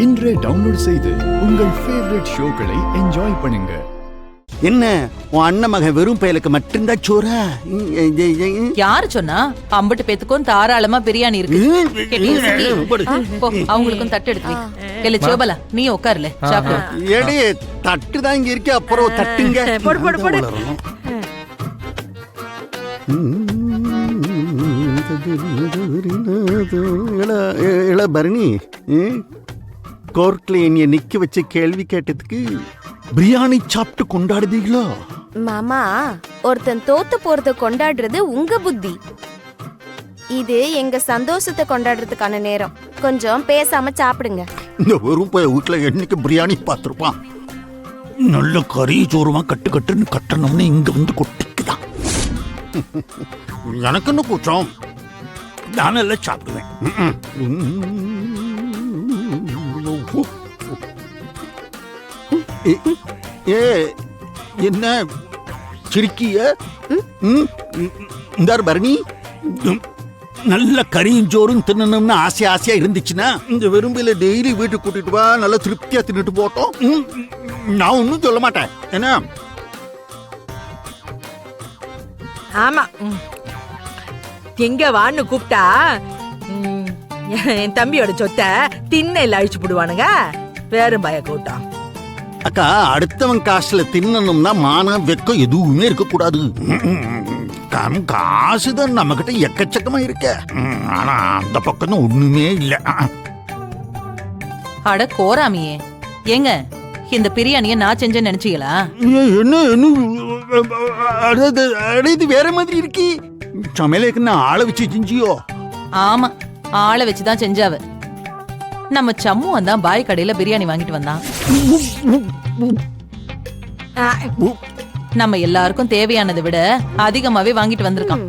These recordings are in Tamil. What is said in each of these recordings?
இன்றே டவுன்லோட் செய்து உங்கள் ஃபேவரட் ஷோக்களை என்ஜாய் பண்ணுங்க. என்ன உன் அண்ணன் மகன் வெறும் பயலுக்கு மட்டும்தான் சோறா? யாரு சொன்னா? அம்பட்டு பேத்துக்கும் தாராளமா பிரியாணி இருக்கு. அவங்களுக்கும் தட்டு எடுத்து இல்ல சோபலா, நீ உட்காருல சாப்பிடு. ஏடி தட்டு தான் இங்க இருக்கு, அப்புறம் தட்டுங்க. போடு போடு போடு. பரணி, கோர்ட்ல என்னைய நிக்க வச்சு கேள்வி கேட்டதுக்கு பிரியாணி சாப்பிட்டு கொண்டாடுதீங்களோ? மாமா, ஒருத்தன் தோத்து போறத கொண்டாடுறது உங்க புத்தி. இது எங்க சந்தோஷத்தை கொண்டாடுறதுக்கான நேரம். கொஞ்சம் பேசாம சாப்பிடுங்க. இந்த வெறும் போய் வீட்டுல என்னைக்கு பிரியாணி பார்த்துருப்பான். நல்ல கறி சோறுமா கட்டு கட்டுன்னு கட்டணும்னு இங்க வந்து கொட்டிக்குதான். எனக்கு என்ன கூச்சம், நான் எல்லாம் சாப்பிடுவேன். ஏ என்ன சிரிக்கிய? இந்த பரணி, நல்ல கறியும் சோறும் தின்னணும்னு ஆசையா இருந்துச்சுன்னா இந்த வெறும்பில டெய்லி வீட்டுக்கு கூட்டிட்டு வா, நல்லா திருப்தியா தின்னுட்டு போட்டோம். நான் ஒன்னும் சொல்ல மாட்டேன். என்ன? ஆமா, எங்க வான்னு கூப்பிட்டா என் தம்பியோட சொத்தை திண்ணையில அழிச்சு போடுவானுங்க. வேறும் பய கூட்டம். அக்கா, அடுத்தவன் காசுல தின்னணும்னா மானம் வெக்கம் எதுவுமே இருக்க கூடாது. காசுதான் நம்ம கிட்ட எக்கச்சக்கமா இருக்க. ஆனா அந்த பக்கம் ஒண்ணுமே இல்ல. அட கோராமியே, ஏங்க இந்த பிரியாணிய நான் செஞ்சேன்னு நினைச்சீங்களா? என்ன இது வேற மாதிரி இருக்கு. சமையலுக்கு நான் ஆளை வச்சு செஞ்சியோ? ஆமா, ஆளை வச்சுதான் செஞ்சாவ. நம்ம சம்மு வந்தான், பாய் கடையில பிரியாணி வாங்கிட்டு வந்தான். நம்ம எல்லாருக்கும் தேவையானதை விட அதிகமாவே வாங்கிட்டு வந்திருக்கான்.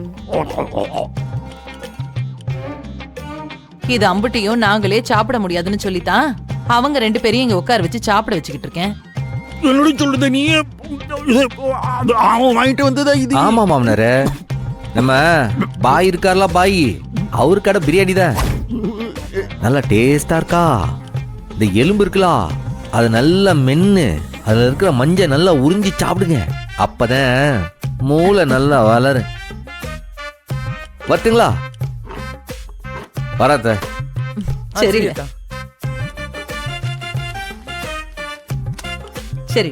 இது அம்புட்டியும் நாங்களே சாப்பிட முடியாதுன்னு சொல்லித்தான் அவங்க ரெண்டு பேரையும் இங்க உட்கார வச்சு சாப்பிட வச்சுக்கிட்டு இருக்கேன். என்னோட சொல்லுத நீ வாங்கிட்டு வந்ததா இது? ஆமா மாமனாரே, நம்ம பாய் இருக்கார்ல, பாய் அவரு கடை பிரியாணி தான் நல்லா டேஸ்டா இருக்கா. இந்த எலும்பு இருக்கலாம், அது நல்லா மென்னு அதுல இருக்கிற மஞ்சள் நல்லா உறிஞ்சி சாப்பிடுங்க. அப்பதான் மூளை நல்லா வளரு. வரட்டுங்களா? வராத. சரி சரி.